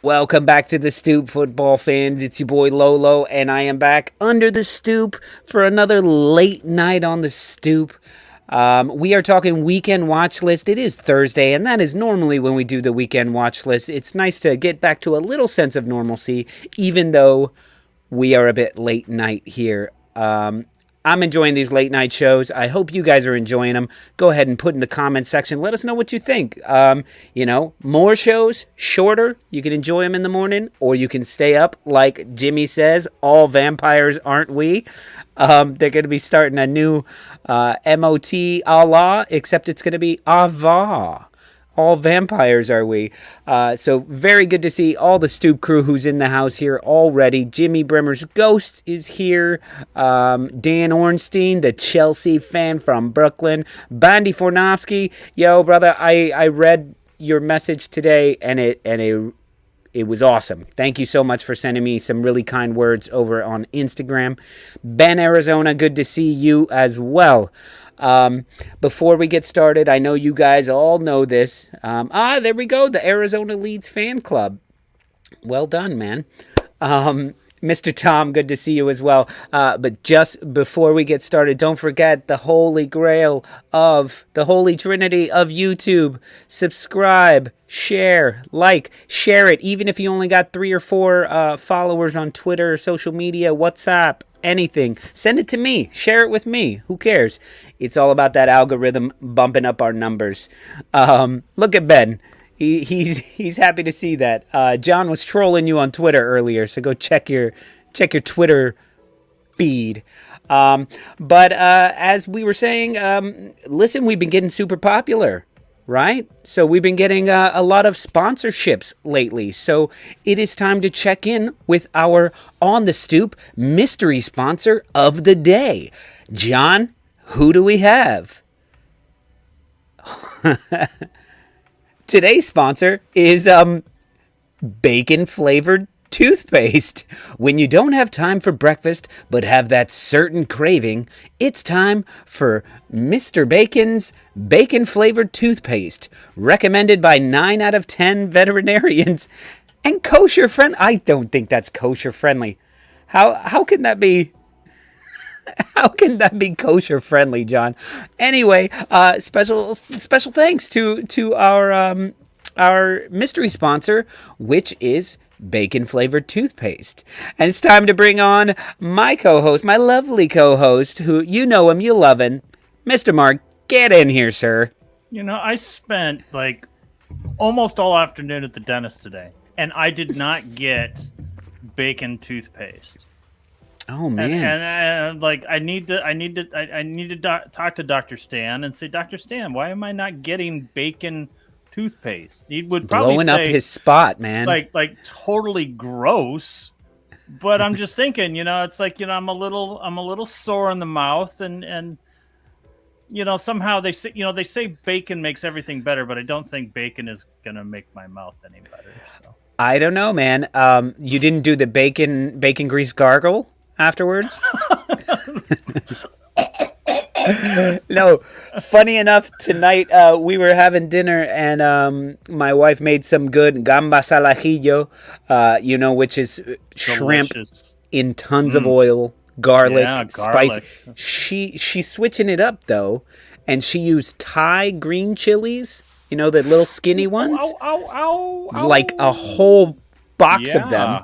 Welcome back to the Stoop, football fans. It's your boy Lolo, and I am back under the stoop for another late night on the stoop. We are talking weekend watch list. It is Thursday, and that is normally when we do the weekend watch list. It's nice to get back to a little sense of normalcy, even though we are a bit late night here. I'm enjoying these late night shows. I hope you guys are enjoying them. Go ahead and put in the comment section. Let us know what you think. More shows, shorter. You can enjoy them in the morning, or you can stay up. Like Jimmy says, all vampires aren't we? They're going to be starting a new MOT Allah, except it's going to be Ava. All vampires are we. So very good to see all the Stoop crew who's in the house here already. Jimmy Brimmer's Ghost is here. Dan Ornstein, the Chelsea fan from Brooklyn. Bandy Fornofsky. Yo, brother, I read your message today, and it was awesome. Thank you so much for sending me some really kind words over on Instagram. Ben Arizona, good to see you as well. Before we get started, I know you guys all know this. There we go. The Arizona Leeds fan club. Well done, man. Mr. Tom, good to see you as well. But just before we get started, don't forget the holy grail of the holy trinity of YouTube. Subscribe, share, like, share it. Even if you only got 3 or 4 followers on Twitter, social media, WhatsApp, anything, send it to me. Share it with me. Who cares? It's all about that algorithm bumping up our numbers. Look at Ben. He's happy to see that. John was trolling you on Twitter earlier, so go check your Twitter feed. But as we were saying, listen, we've been getting super popular, right? So we've been getting a lot of sponsorships lately. So it is time to check in with our On the Stoop mystery sponsor of the day. John, who do we have? Today's sponsor is bacon-flavored toothpaste. When you don't have time for breakfast but have that certain craving, it's time for Mr. Bacon's bacon-flavored toothpaste, recommended by 9 out of 10 veterinarians and kosher-friendly. I don't think that's kosher-friendly. How can that be? How can that be kosher friendly, John? Anyway, special thanks to our mystery sponsor, which is bacon flavored toothpaste. And it's time to bring on my co-host, my lovely co-host, who you know him, you love him, Mr. Mark. Get in here, sir. You know, I spent like almost all afternoon at the dentist today, and I did not get bacon toothpaste. Oh man! And I need to talk to Dr. Stan and say, Dr. Stan, why am I not getting bacon toothpaste? He would probably blowing say, up his spot, man. Like totally gross. But I'm just thinking, it's like, I'm a little sore in the mouth, and somehow they say bacon makes everything better, but I don't think bacon is gonna make my mouth any better. So I don't know, man. You didn't do the bacon grease gargle afterwards? No, funny enough, tonight we were having dinner, and my wife made some good gambas al ajillo, which is shrimp in tons of oil, garlic, spice. She's switching it up though, and she used Thai green chilies, the little skinny ones, like a whole box of them.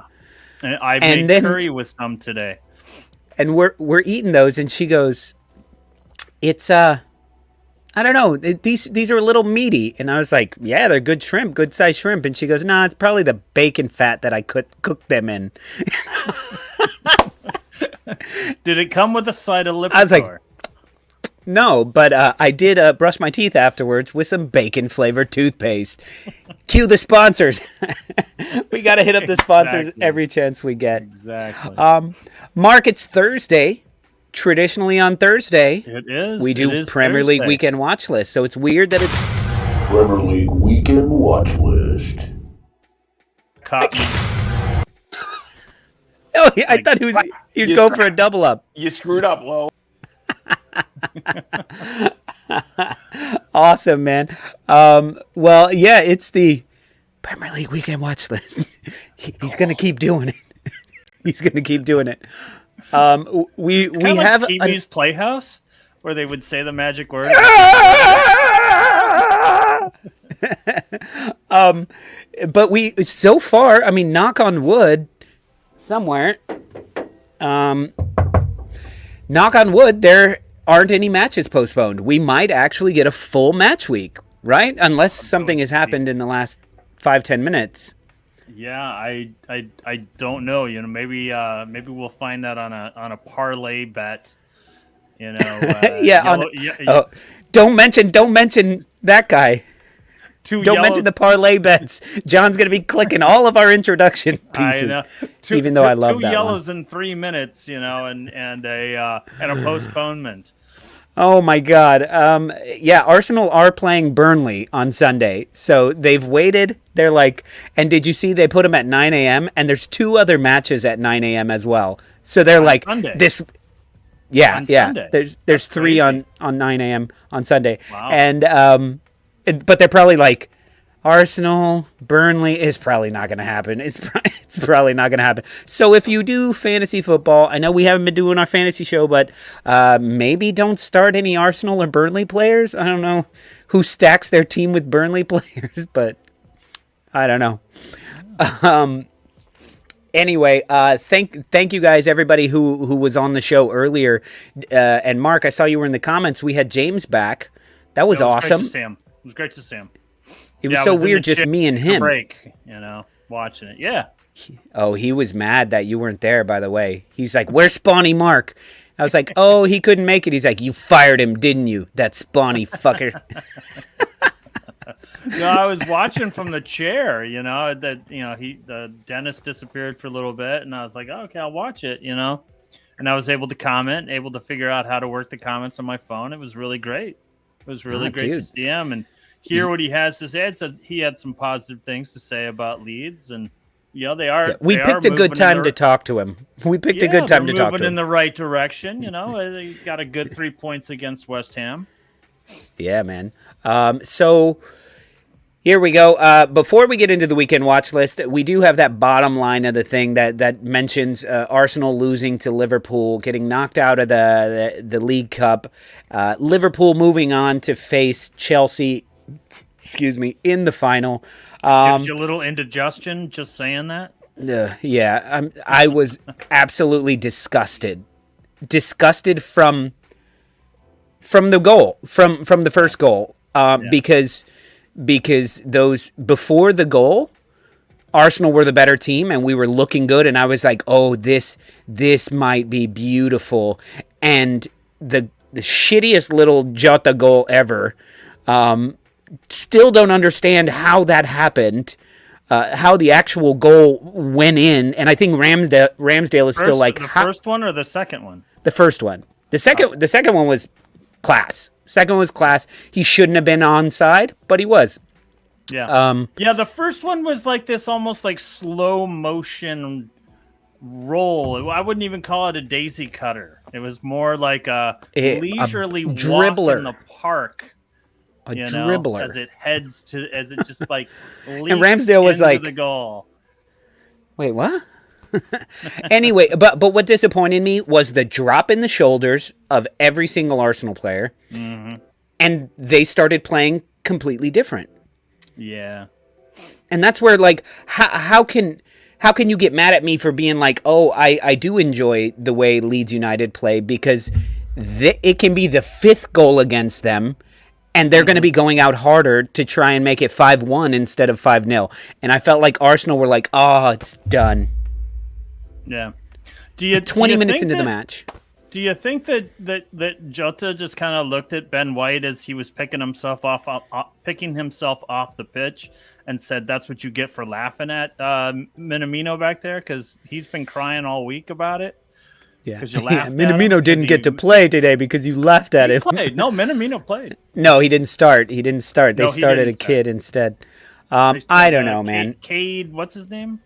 And I made curry with some today. And we're eating those, and she goes, "It's I don't know. These are a little meaty." And I was like, "Yeah, they're good shrimp, good sized shrimp." And she goes, "No, it's probably the bacon fat that I cooked them in." Did it come with a side of Lipitor? I was like, "No," but I did brush my teeth afterwards with some bacon flavored toothpaste. Cue the sponsors. We got to hit up the sponsors every chance we get. Exactly. Mark, it's Thursday. Traditionally on Thursday, it is. We do Premier League weekend watch list. So it's weird that it's Premier League weekend watch list. Copy. Oh, yeah, I thought he was going for a double up. You screwed up, Lo. Awesome, man. Well, yeah, it's the Premier League weekend watch list. He's gonna keep doing it. He's gonna keep doing it. We have Pee Wee's Playhouse, where they would say the magic word. But we so far, I mean, knock on wood, somewhere. Knock on wood, there aren't any matches postponed. We might actually get a full match week, right? Unless something has happened in the last 5-10 minutes. Yeah, I don't know. You know, maybe we'll find that on a parlay bet. You know, don't mention that guy. Don't mention the parlay bets. John's gonna be clicking all of our introduction pieces. I know. Even though I love that 2 yellows in 3 minutes, you know, and a postponement. Oh my God. Arsenal are playing Burnley on Sunday, so they've waited. They're like, and did you see they put them at 9 a.m. and there's 2 other matches at 9 a.m. as well. So they're like Sunday. this. Yeah. Sunday. There's 3 on 9 a.m. on Sunday, wow. and but they're probably like, Arsenal, Burnley is probably not going to happen. It's probably not going to happen. So if you do fantasy football, I know we haven't been doing our fantasy show, but maybe don't start any Arsenal or Burnley players. I don't know who stacks their team with Burnley players, but I don't know. Anyway, thank you guys, everybody who was on the show earlier. And Mark, I saw you were in the comments. We had James back. That was awesome. It was great to see him. It was so weird, just me and him. Break, you know, watching it. Yeah. He was mad that you weren't there, by the way. He's like, where's Spawny Mark? I was like, oh, he couldn't make it. He's like, you fired him, didn't you? That Spawny fucker. No, I was watching from the chair, you know, the dentist disappeared for a little bit, and I was like, oh, okay, I'll watch it, you know. And I was able to comment, able to figure out how to work the comments on my phone. It was really great. It was really great to see him and hear what he has to say. It says he had some positive things to say about Leeds, and you know they are. Yeah, we picked a good time to talk to him. We picked a good time to talk to him. Moving in the right direction, you know. They got a good 3 points against West Ham. Yeah, man. So here we go. Before we get into the weekend watch list, we do have that bottom line of the thing that mentions Arsenal losing to Liverpool, getting knocked out of the League Cup. Liverpool moving on to face Chelsea. In the final. Gives you a little indigestion just saying that. Yeah, I was absolutely disgusted from the goal, from the first goal, because those before the goal, Arsenal were the better team and we were looking good, and I was like, oh, this might be beautiful, and the shittiest little Jota goal ever. Still don't understand how that happened, how the actual goal went in, and I think Ramsdale is still like... The first one or the second one? The first one. The second one was class. Second one was class. He shouldn't have been onside, but he was. Yeah. The first one was like this almost like slow motion roll. I wouldn't even call it a daisy cutter. It was more like a leisurely dribbler walk in the park. Dribbler. As it just like and Ramsdale was like the goal. Wait, what? Anyway, but what disappointed me was the drop in the shoulders of every single Arsenal player, and they started playing completely different. Yeah, and that's where like how can you get mad at me for being like, oh, I do enjoy the way Leeds United play, because it can be the 5th goal against them. And they're going to be going out harder to try and make it 5-1 instead of 5-0. And I felt like Arsenal were like, oh, it's done. Yeah. 20 minutes into the match. Do you think that Jota just kind of looked at Ben White as he was picking himself off the pitch and said, that's what you get for laughing at Minamino back there? Because he's been crying all week about it. Yeah, Minamino didn't get to play today because you laughed at him. Played. No, Minamino played. No, he didn't start. They started a kid instead. I don't know, man. Cade, what's his name?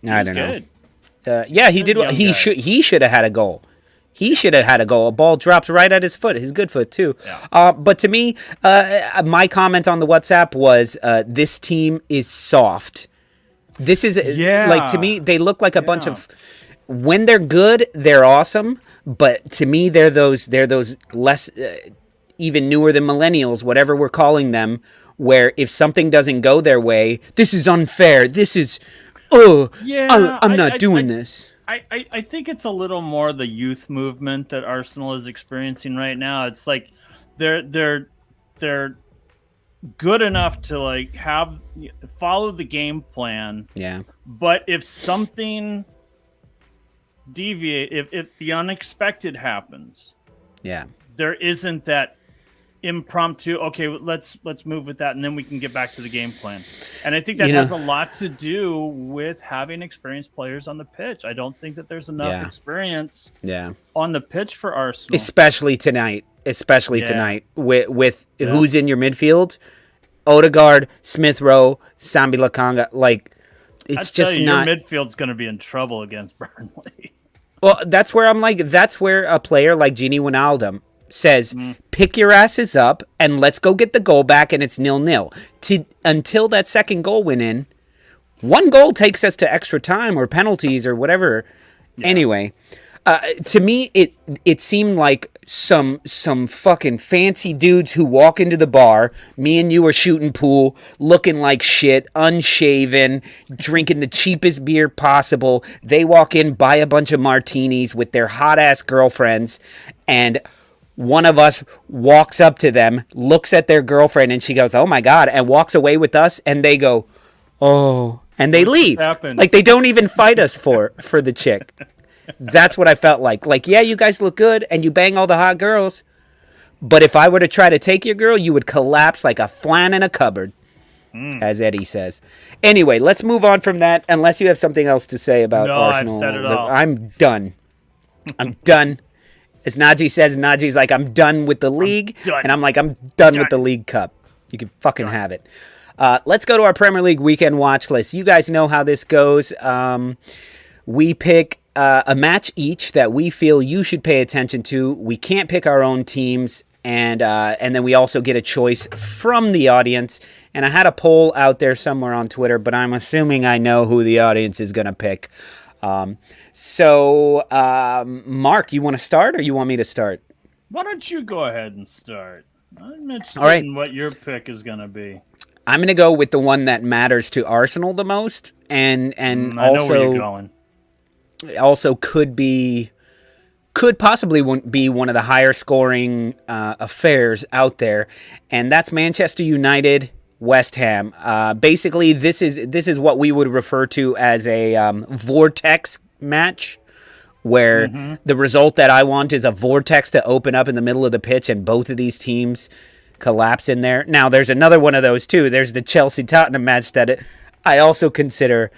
I don't know. Yeah, he did. He should have had a goal. He should have had a goal. A ball drops right at his foot, his good foot too. Yeah. But to me, my comment on the WhatsApp was, this team is soft. This is like, to me, they look like a bunch of. When they're good, they're awesome. But to me, they're those less, even newer than millennials, whatever we're calling them. Where if something doesn't go their way, this is unfair. This is, I'm not doing this. I think it's a little more the youth movement that Arsenal is experiencing right now. It's like they're good enough to like follow the game plan. Yeah. But if something if the unexpected happens, Yeah. there isn't that impromptu, okay, let's move with that, and then we can get back to the game plan. And I think that has a lot to do with having experienced players on the pitch. I don't think that there's enough experience on the pitch for Arsenal. Especially tonight. With who's in your midfield? Odegaard, Smith Rowe, Sambi Lakanga. Like, it's just not. Your midfield's going to be in trouble against Burnley. Well, that's where I'm like, that's where a player like Gini Wijnaldum says, pick your asses up and let's go get the goal back, and it's 0-0. Until that second goal went in, one goal takes us to extra time or penalties or whatever. Yeah. Anyway, to me, it seemed like some fucking fancy dudes who walk into the bar. Me and you are shooting pool, looking like shit, unshaven, drinking the cheapest beer possible. They walk in, buy a bunch of martinis with their hot-ass girlfriends, and one of us walks up to them, looks at their girlfriend, and she goes, "Oh my God," and walks away with us, and they go, "Oh," and they leave. Like, they don't even fight us for the chick. That's what I felt like. Like, yeah, you guys look good, and you bang all the hot girls, but if I were to try to take your girl, you would collapse like a flan in a cupboard, as Eddie says. Anyway, let's move on from that, unless you have something else to say about Arsenal. I've said it all. I'm done. I'm done. As Najee says, Najee's like, I'm done with the league. And I'm like, I'm done with the League Cup. You can fucking have it. Let's go to our Premier League weekend watch list. You guys know how this goes. We pick a match each that we feel you should pay attention to. We can't pick our own teams. And then we also get a choice from the audience. And I had a poll out there somewhere on Twitter, but I'm assuming I know who the audience is going to pick. So, Mark, you want to start or you want me to start? Why don't you go ahead and start? I'm interested in what your pick is going to be. I'm going to go with the one that matters to Arsenal the most, and I know where you're going. Also could possibly be one of the higher scoring affairs out there, and that's Manchester United West Ham. Basically, this is what we would refer to as a vortex match, where the result that I want is a vortex to open up in the middle of the pitch, and both of these teams collapse in there. Now, there's another one of those too. There's the Chelsea-Tottenham match that I also consider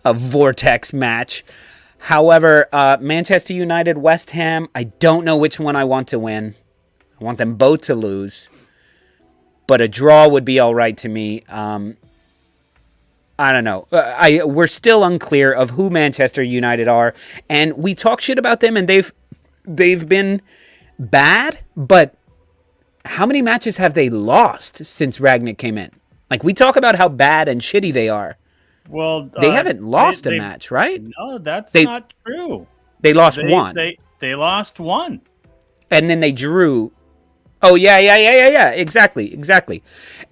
a vortex match. However, Manchester United West Ham, I don't know which one I want to win. I want them both to lose. But a draw would be all right to me. I don't know. We're still unclear of who Manchester United are, and we talk shit about them, and they've been bad. But how many matches have they lost since Ragnick came in? Like, we talk about how bad and shitty they are. Well, they haven't lost a match, right? No, that's not true. They lost one. They lost one, and then they drew. Oh yeah. Exactly.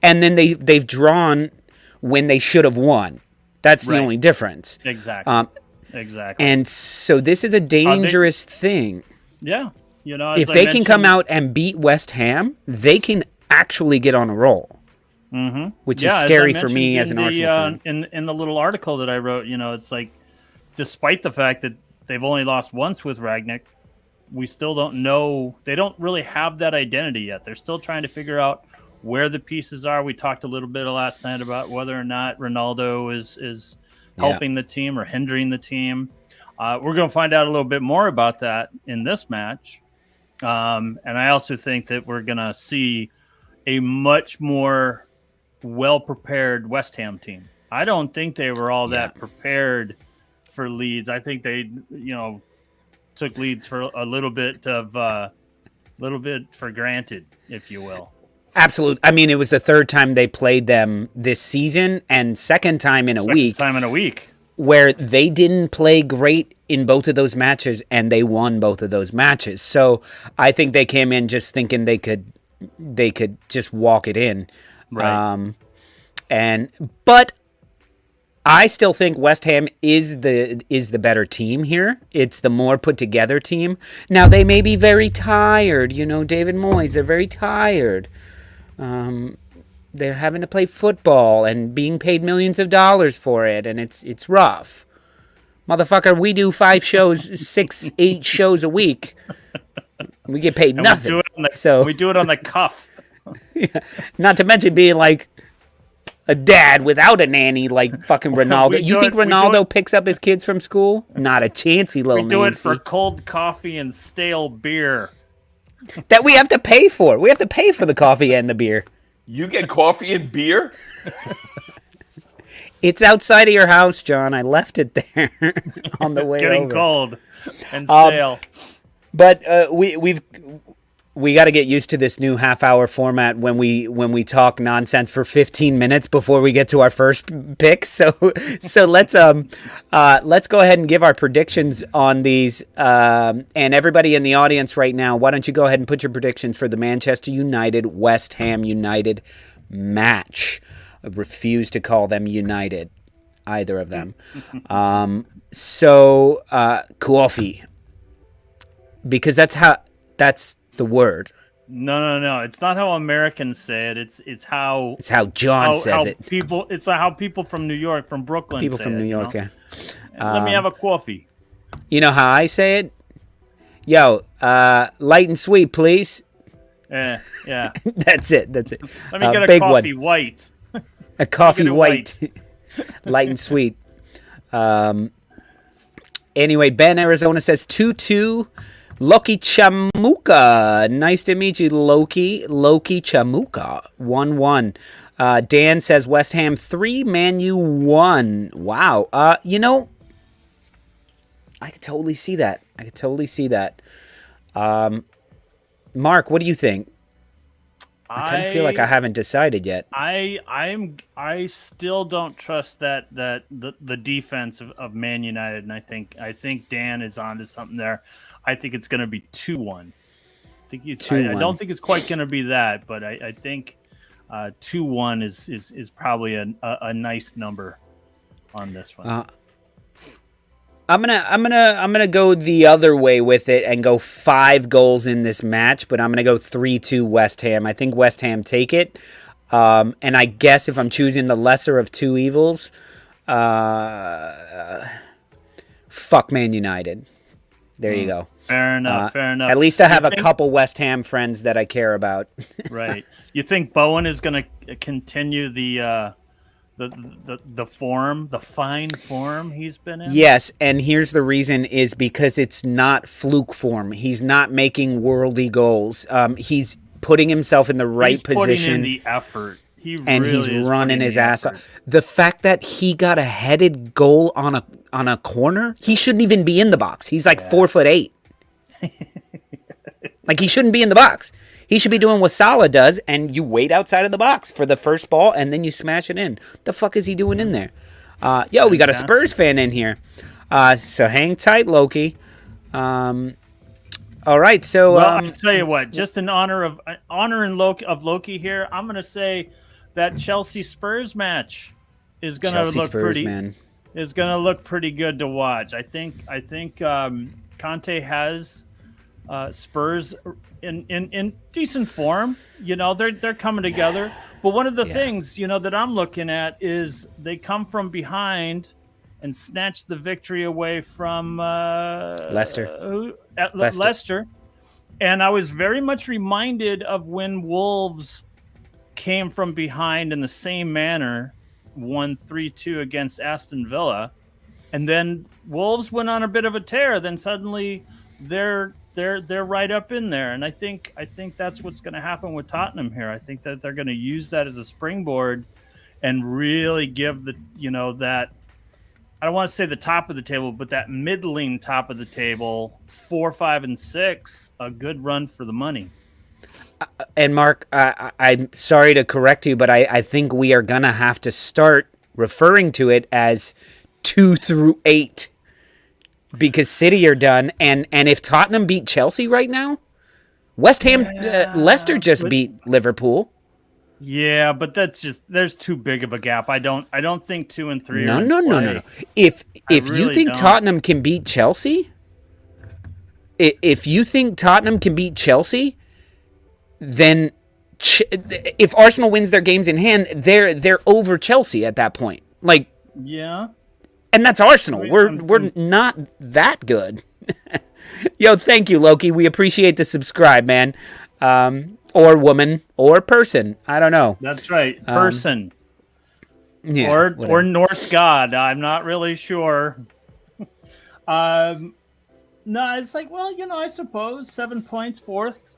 And then they've drawn when they should have won. That's the only difference. Exactly. Exactly. And so this is a dangerous thing. Yeah. You know, if they can come out and beat West Ham, they can actually get on a roll. Which is scary for me as an Arsenal fan. In the little article that I wrote, you know, it's like, despite the fact that they've only lost once with Ragnick, we still don't know. They don't really have that identity yet. They're still trying to figure out where the pieces are. We talked a little bit last night about whether or not Ronaldo is helping the team or hindering the team. We're going to find out a little bit more about that in this match. And I also think that we're going to see a much more well-prepared West Ham team. I don't think they were all that prepared for Leeds. I think they, took Leeds for a little bit for granted, if you will. Absolutely. I mean, it was the third time they played them this season, and second time in a week where they didn't play great in both of those matches, and they won both of those matches. So I think they came in just thinking they could just walk it in. Right. But I still think West Ham is the better team here. It's the more put together team. Now they may be very tired, David Moyes, they're very tired. They're having to play football and being paid millions of dollars for it, and it's rough. Motherfucker, we do 5 shows, 6, 8 shows a week. We get paid nothing. We do it on the cuff. Yeah. Not to mention being like a dad without a nanny like fucking Ronaldo. You think Ronaldo picks up his kids from school? Not a chancy, little man. We do it for cold coffee and stale beer. That we have to pay for. We have to pay for the coffee and the beer. You get coffee and beer? It's outside of your house, John. I left it there on the way Getting over. cold and stale. But we got to get used to this new half-hour format when we talk nonsense for 15 minutes before we get to our first pick. So let's go ahead and give our predictions on these. And everybody in the audience right now, why don't you go ahead and put your predictions for the Manchester United West Ham United match? I refuse to call them United, either of them. Coffee, because that's the word. No. It's not how Americans say it. It's how John says it. It's how people from New York, from Brooklyn, people from New York. Yeah. Let me have a coffee. You know how I say it? Yo, light and sweet, please. Yeah. That's it. Let me get a big coffee one. white. A coffee white. Light and sweet. Anyway, Ben Arizona says 2-2. Loki Chamuka. Nice to meet you, Loki. Loki Chamuka. 1-1. Dan says West Ham 3, Man U 1. Wow. I could totally see that. Mark, what do you think? I kind of feel like I haven't decided yet. I still don't trust that the defense of Man United, and I think Dan is onto something there. I think it's going to be 2-1. I don't think it's quite going to be that, but I think 2-1 is probably a nice number on this one. I'm gonna go the other way with it and go 5 goals in this match, but I'm gonna go 3-2 West Ham. I think West Ham take it, and I guess if I'm choosing the lesser of two evils, fuck Man United. There you go. Fair enough. At least I have a couple West Ham friends that I care about. Right. You think Bowen is going to continue the form, the fine form he's been in? Yes, and here's the reason is because it's not fluke form. He's not making worldy goals. He's putting himself in the right position. He's putting in the effort. He's running his ass off. The fact that he got a headed goal on a corner, he shouldn't even be in the box. He's like 4'8". Like, he shouldn't be in the box. He should be doing what Salah does, and you wait outside of the box for the first ball, and then you smash it in. The fuck is he doing in there? We got a Spurs fan in here. So hang tight, Loki. All right, so... I'll tell you what, just in honor of Loki here, I'm going to say that Chelsea-Spurs match is going to look pretty good to watch. I think Conte has Spurs in decent form. They're coming together. But one of the things that I'm looking at is they come from behind and snatch the victory away from Leicester. Leicester. And I was very much reminded of when Wolves came from behind in the same manner, won 3-2 against Aston Villa, and then Wolves went on a bit of a tear. Then suddenly they're right up in there, and I think that's what's going to happen with Tottenham here. I think that they're going to use that as a springboard and really give that. I don't want to say the top of the table, but that middling top of the table, 4, 5, and 6, a good run for the money. And Mark, I'm sorry to correct you, but I think we are gonna have to start referring to it as 2 through 8 because City are done. And if Tottenham beat Chelsea right now, West Ham, Leicester just beat Liverpool. Yeah, but there's too big of a gap. I don't think 2 and 3. No. If really you think don't. Tottenham can beat Chelsea, if you think Tottenham can beat Chelsea, then if Arsenal wins their games in hand, they're over Chelsea at that point. Like, yeah, and that's Arsenal. We're not that good. Yo, thank you, Loki. We appreciate the subscribe, man. Or woman, or person. I don't know. That's right, person. Yeah, or Norse god. I'm not really sure. No, it's like, well, I suppose 7 points, fourth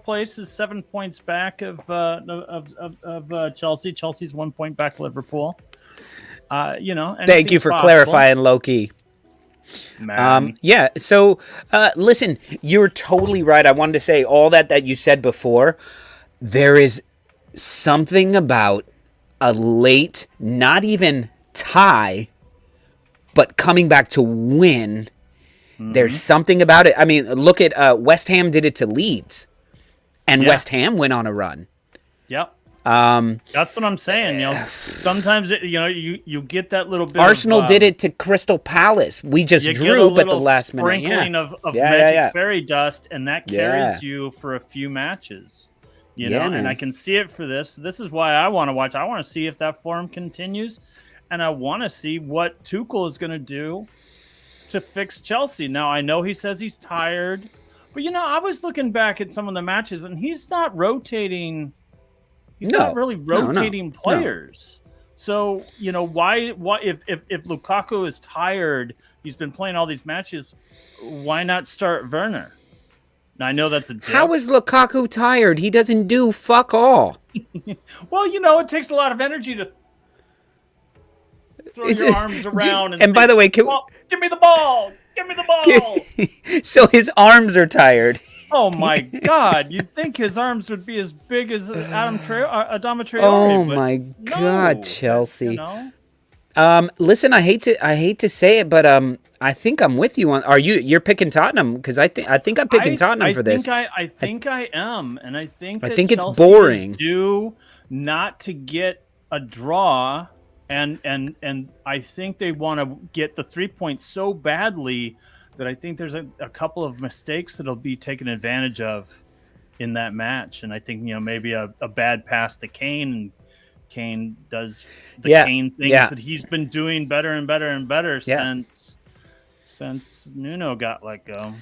place is 7 points back of Chelsea. Chelsea's 1 point back Liverpool. Thank you for possible. clarifying, Loki. Man. Yeah. So, listen, you're totally right. I wanted to say all that you said before. There is something about a late, not even tie, but coming back to win. There's something about it. I mean, look at West Ham did it to Leeds, and West Ham went on a run. Yep. That's what I'm saying. Sometimes you get that little bit. Arsenal did it to Crystal Palace. We just drew, but the last minute, sprinkling of magic fairy dust, and that carries you for a few matches. And I can see it for this. This is why I want to watch. I want to see if that form continues, and I want to see what Tuchel is going to do to fix Chelsea. Now I know he says he's tired, but I was looking back at some of the matches, and he's not rotating. He's not really rotating players. So, why if Lukaku is tired, he's been playing all these matches, why not start Werner? Now, I know that's a dip. How is Lukaku tired? He doesn't do fuck all. Well, it takes a lot of energy to throw your arms around. And by the way, give me the ball. Give me the ball. So his arms are tired. Oh my God! You'd think his arms would be as big as Adama Traore. Oh my God, Chelsea! Listen, I hate to say it, but I think I'm with you on. You're picking Tottenham because I think I'm picking Tottenham for this. I think I am, and I think it's Chelsea boring. Is due not to get a draw, and I think they want to get the 3 points so badly that I think there's a couple of mistakes that'll be taken advantage of in that match. And I think, maybe a bad pass to Kane, and Kane does the Kane things that he's been doing better and better and better since Nuno got let go.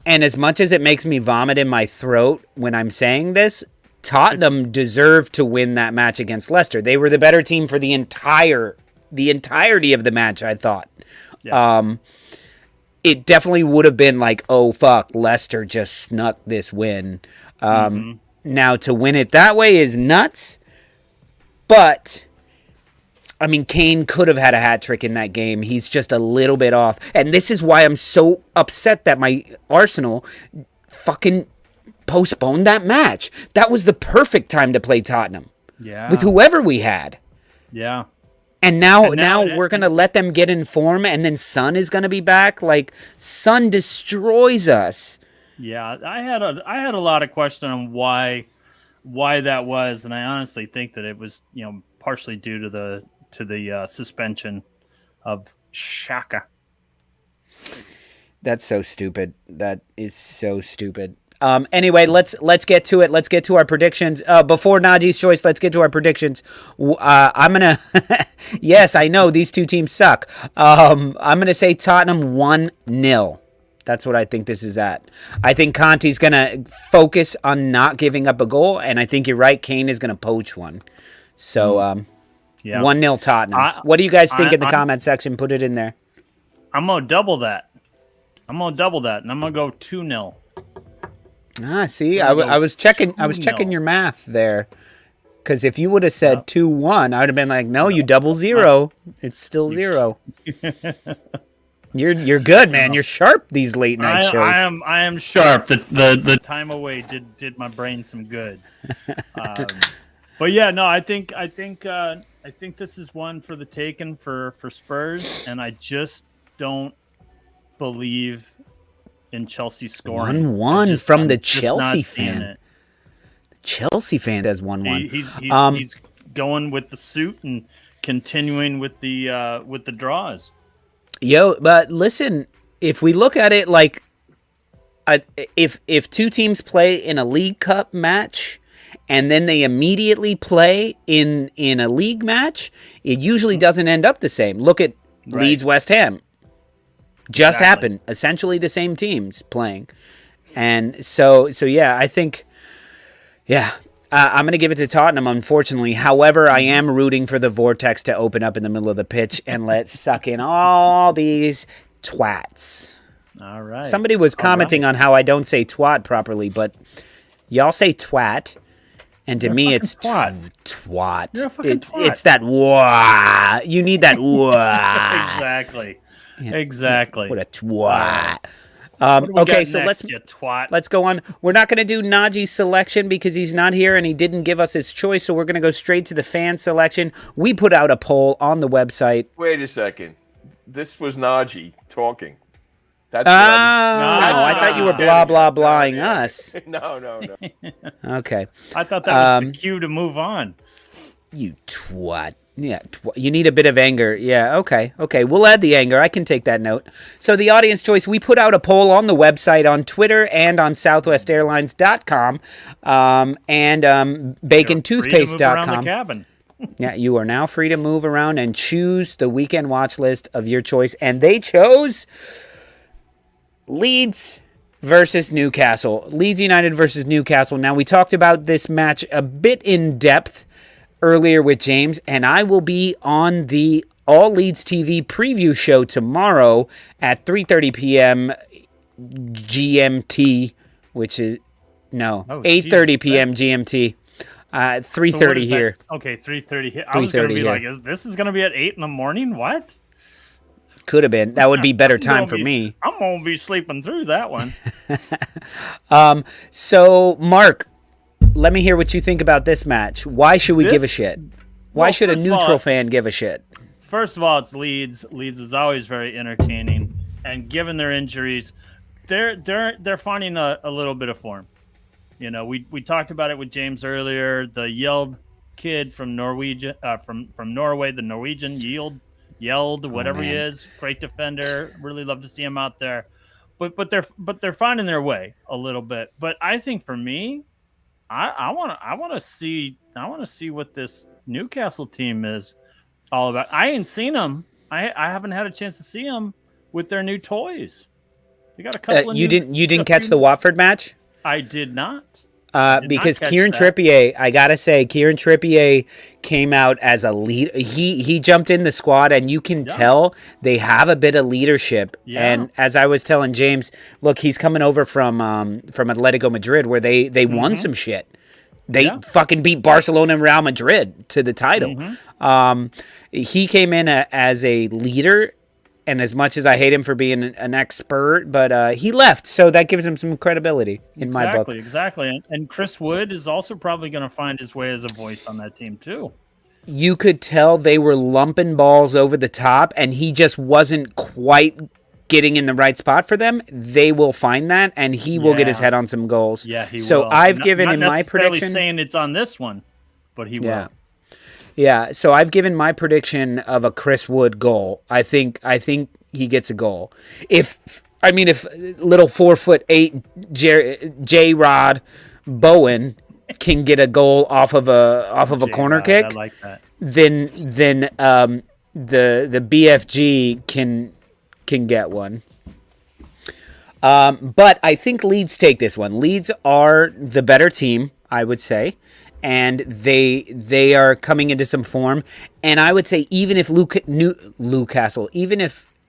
And as much as it makes me vomit in my throat when I'm saying this, Tottenham deserved to win that match against Leicester. They were the better team for the entirety of the match, I thought. Yeah. It definitely would have been like, oh, fuck, Leicester just snuck this win. Now, to win it that way is nuts. But, I mean, Kane could have had a hat trick in that game. He's just a little bit off. And this is why I'm so upset that my Arsenal fucking postponed that match. That was the perfect time to play Tottenham. Yeah. With whoever we had. Yeah. And now we're going to let them get in form, and then Son is going to be back. Like, Son destroys us. Yeah, I had a lot of question on why that was, and I honestly think that it was, partially due to the suspension of Xhaka. That's so stupid. That is so stupid. Anyway, let's get to it. Let's get to our predictions. Before Najee's choice, let's get to our predictions. I'm gonna. Yes, I know these two teams suck. I'm gonna say Tottenham 1-0. That's what I think this is at. I think Conte's gonna focus on not giving up a goal, and I think you're right. Kane is gonna poach one. So 1-0 Tottenham. What do you guys think in the comment section? Put it in there. I'm gonna double that. And I'm gonna go 2-0. See, I was checking your math there. Because if you would have said 2-1, I would have been like, no, you double zero. It's still 0. You're good, man. You're sharp these late night shows. I am sharp. The time away did my brain some good. But yeah, no, I think this is one for the taking for Spurs, and I just don't believe in Chelsea scoring. 1-1 from the Chelsea fan. The Chelsea fan has 1-1. He's going with the suit and continuing with the draws. Yo, but listen, if we look at it like, if two teams play in a League Cup match and then they immediately play in a league match, it usually doesn't end up the same. Look at Leeds West Ham. Just happened. Essentially the same teams playing. And so yeah, I think, I'm going to give it to Tottenham, unfortunately. However, I am rooting for the Vortex to open up in the middle of the pitch and let suck in all these twats. All right. Somebody was commenting on how I don't say twat properly, but y'all say twat. And to me, it's twat. It's that wah. You need that wah. Exactly. Exactly. What a twat. Okay, so let's go on. We're not going to do Najee's selection because he's not here and he didn't give us his choice, so we're going to go straight to the fan selection. We put out a poll on the website. Wait a second. This was Najee talking. That's I thought you were blah-blah-blahing us. No. Okay. I thought that was the cue to move on. You twat. Yeah, you need a bit of anger. Yeah, okay. We'll add the anger. I can take that note. So the audience choice, we put out a poll on the website, on Twitter, and on SouthwestAirlines.com, and BaconToothpaste.com. Yeah, you are now free to move around and choose the weekend watch list of your choice. And they chose Leeds versus Newcastle. Leeds United versus Newcastle. Now, we talked about this match a bit in depth earlier with James, and I will be on the All Leeds TV preview show tomorrow at 3:30 p.m. GMT, which is 8:30 p.m. GMT. 3:30 here. Okay, 3:30 here. I was going to be like, this is going to be at 8 in the morning? What? Could have been. That would be better time for me. I'm going to be sleeping through that one. So, Mark, let me hear what you think about this match. Why should we give a shit? Why should a neutral fan give a shit? First of all, it's Leeds. Leeds is always very entertaining, and given their injuries, they're finding a little bit of form. You know, we talked about it with James earlier. The Yeld kid from Norwegian, from Norway, the Norwegian Yeld, whatever he is, great defender. Really love to see him out there. But they're finding their way a little bit. But I think for me, I want to see what this Newcastle team is all about. I ain't seen them. I haven't had a chance to see them with their new toys. They got a couple. You didn't catch the Watford match? I did not. Because Kieran Trippier, I gotta say, Kieran Trippier came out as a lead. He jumped in the squad, and you can tell they have a bit of leadership. Yeah. And as I was telling James, look, he's coming over from Atletico Madrid, where they won some shit. They fucking beat Barcelona and Real Madrid to the title. He came in as a leader. And as much as I hate him for being an expert, but he left, so that gives him some credibility in my book. Exactly. And Chris Wood is also probably going to find his way as a voice on that team, too. You could tell they were lumping balls over the top, and he just wasn't quite getting in the right spot for them. They will find that, and he will get his head on some goals. Yeah, he will. So I've given in my prediction... Not necessarily saying it's on this one, but he will. Yeah, so I've given my prediction of a Chris Wood goal. I think he gets a goal. If little 4'8" J-Rod Bowen can get a goal off of a corner kick, I like that. Then the BFG can get one. But I think Leeds take this one. Leeds are the better team, I would say. And they are coming into some form. And I would say even if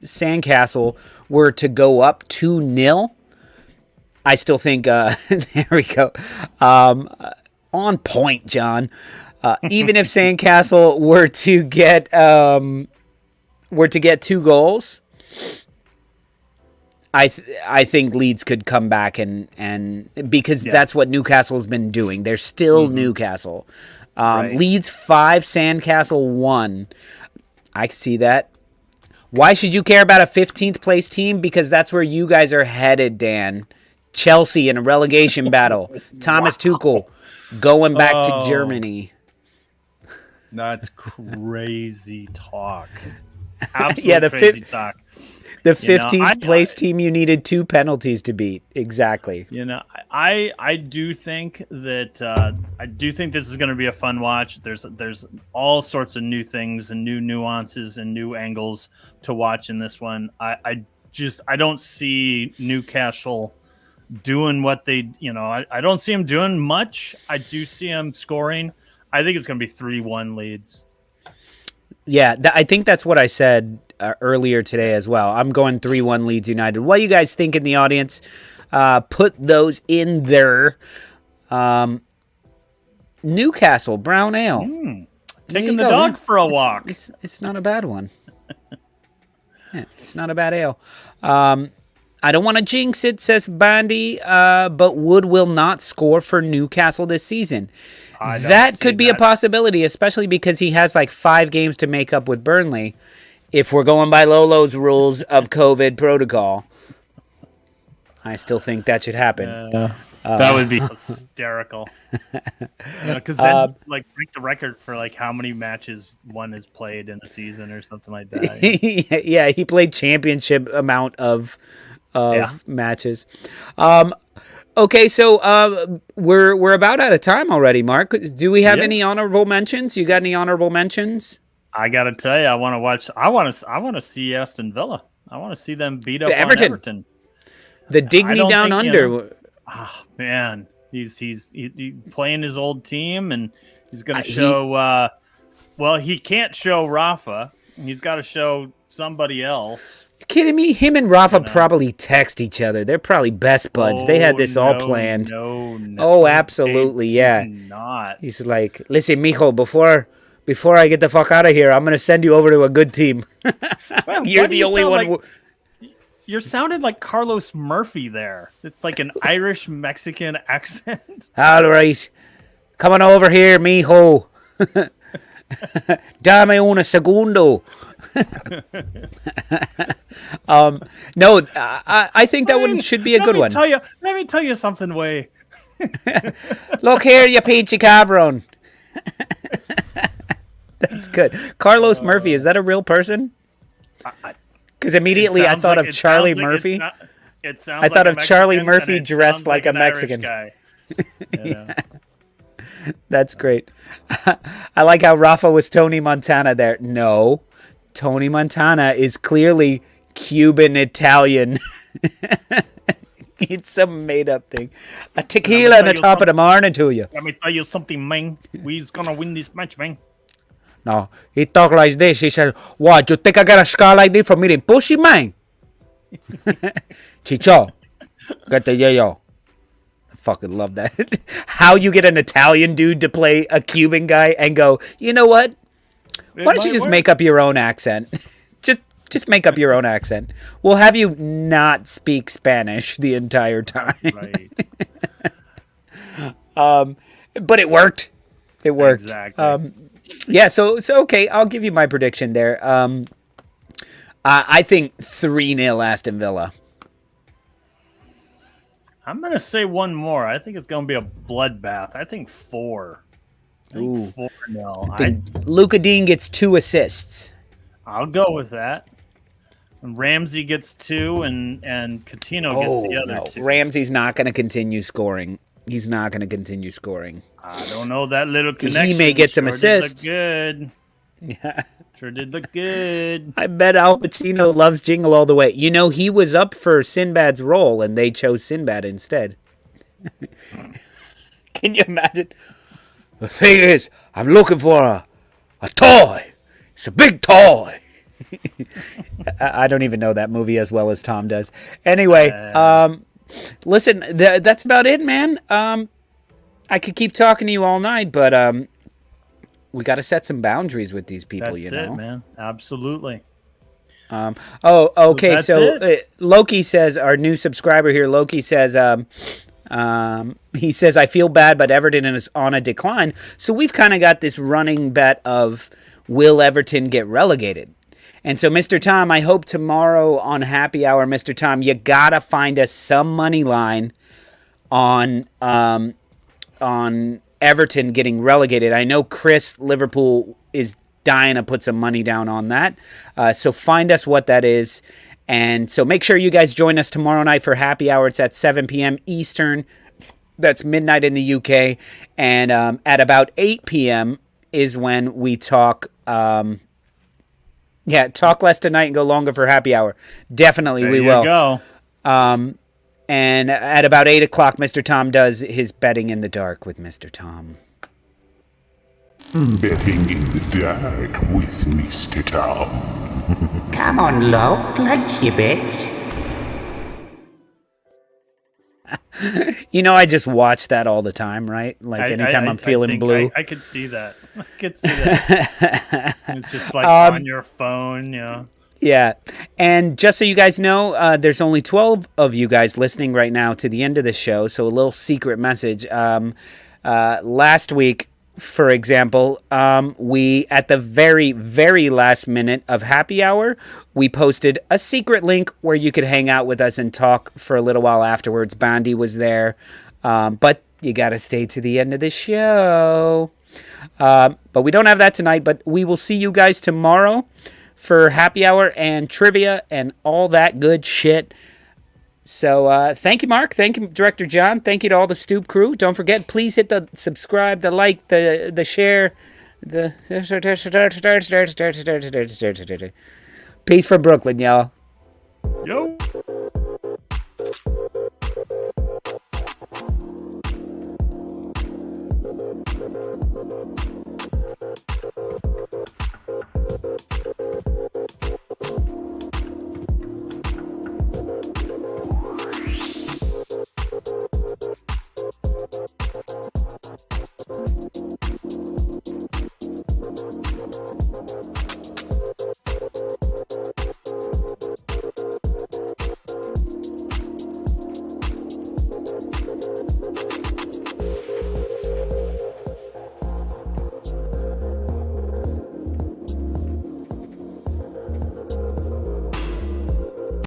Sandcastle were to go up 2-0, I still think there we go. On point, John. Even if Sandcastle were to get 2 goals, I think Leeds could come back and because that's what Newcastle's been doing. They're still Newcastle. Right. Leeds 5, Sandcastle 1. I can see that. Why should you care about a 15th place team? Because that's where you guys are headed, Dan. Chelsea in a relegation battle. Thomas Tuchel going back to Germany. That's crazy talk. Absolute crazy talk. The 15th place team you needed 2 penalties to beat. Exactly. I do think that this is going to be a fun watch. There's all sorts of new things and new nuances and new angles to watch in this one. I don't see Newcastle doing what they, I don't see them doing much. I do see them scoring. I think it's going to be 3-1 Leeds. Yeah, I think that's what I said earlier today as well. I'm going 3-1 Leeds United. What do you guys think in the audience? Put those in there. Newcastle Brown Ale. Taking the dog for a walk. It's not a bad one. Yeah, it's not a bad ale. I don't want to jinx it, says Bandy, but Wood will not score for Newcastle this season. That could be a possibility, especially because he has like 5 games to make up with Burnley. If we're going by Lolo's rules of COVID protocol, I still think that should happen. That would be hysterical. Because then, break the record for how many matches one has played in a season or something like that. Yeah, he played championship amount of matches. Okay, so we're about out of time already, Mark. Do we have any honorable mentions? You got any honorable mentions? I gotta tell you, I want to see Aston Villa. I want to see them beat up Everton. The Digny Down Under. Man, he's playing his old team, and he's gonna show. Well, he can't show Rafa. He's got to show somebody else. You kidding me? Him and Rafa probably text each other. They're probably best buds. They had this all planned. No, oh, absolutely, yeah. Not. He's like, listen, mijo, before I get the fuck out of here, I'm going to send you over to a good team. Well, You're the only one. You sounded like Carlos Murphy there. It's like an Irish-Mexican accent. All right. Come on over here, mijo. Dame un segundo. No, I think that one should be a good one. Let me tell you something, Way. Look here, you peachy cabron. That's good. Carlos Murphy, is that a real person? Because immediately I thought of Charlie Murphy. I thought of Charlie Murphy dressed like a Mexican guy. Yeah. That's great. I like how Rafa was Tony Montana there. No, Tony Montana is clearly Cuban Italian. It's some made up thing. A tequila on the top of the morning to you. Let me tell you something, man. We's gonna win this match, man. No, he talked like this. He said, "What, you think I got a scar like this from eating pussy, man?" Chicho, get the yayo. I fucking love that. How you get an Italian dude to play a Cuban guy and go, you know what? Why don't you just make up your own accent? Just make up your own accent. We'll have you not speak Spanish the entire time. Right. But it worked. It worked. Exactly. Yeah, so okay, I'll give you my prediction there. I think 3-0 Aston Villa. I'm going to say one more. I think it's going to be a bloodbath. I think 4. I think 4-0. Luka Dean gets 2 assists. I'll go with that. And Ramsey gets 2, and Coutinho gets the other 2. Ramsey's not going to continue scoring. He's not going to continue scoring. I don't know, that little connection. He may get some assists. Good. Yeah. Sure did look good. I bet Al Pacino loves Jingle All the Way. You know, he was up for Sinbad's role, and they chose Sinbad instead. Can you imagine? The thing is, I'm looking for a toy. It's a big toy. I don't even know that movie as well as Tom does. Anyway, listen, that's about it, man. I could keep talking to you all night, but we got to set some boundaries with these people. That's you know, it, man. Absolutely. Okay. that's So Loki says, our new subscriber here, Loki says, he says, I feel bad, but Everton is on a decline. So we've kind of got this running bet of, will Everton get relegated? And so, Mr. Tom, I hope tomorrow on Happy Hour, Mr. Tom, you gotta find us some money line on Everton getting relegated. I know Chris Liverpool is dying to put some money down on that. So find us what that is. And so make sure you guys join us tomorrow night for Happy Hour. It's at 7 p.m. Eastern. That's midnight in the UK. And at about 8 p.m. is when we talk. Talk less tonight and go longer for Happy Hour. Definitely, There we you will. go. And at about 8 o'clock, Mr. Tom does his betting in the dark with Mr. Tom. Betting in the dark with Mr. Tom. Come on, love, place your bets. You know, I just watch that all the time, right? Like anytime I'm feeling blue. I could see that. I could see that. It's just like on your phone, Yeah. And just so you guys know, there's only 12 of you guys listening right now to the end of the show. So a little secret message. Last week, for example, we, at the very, very last minute of Happy Hour, we posted a secret link where you could hang out with us and talk for a little while afterwards. Bandy was there. But you got to stay to the end of the show. But we don't have that tonight, but we will see you guys tomorrow for Happy Hour and trivia and all that good shit. So thank you, Mark. Thank you, Director John. Thank you to all the Stoop crew. Don't forget, please hit the subscribe, the like, the share. Peace from Brooklyn, y'all. Yo.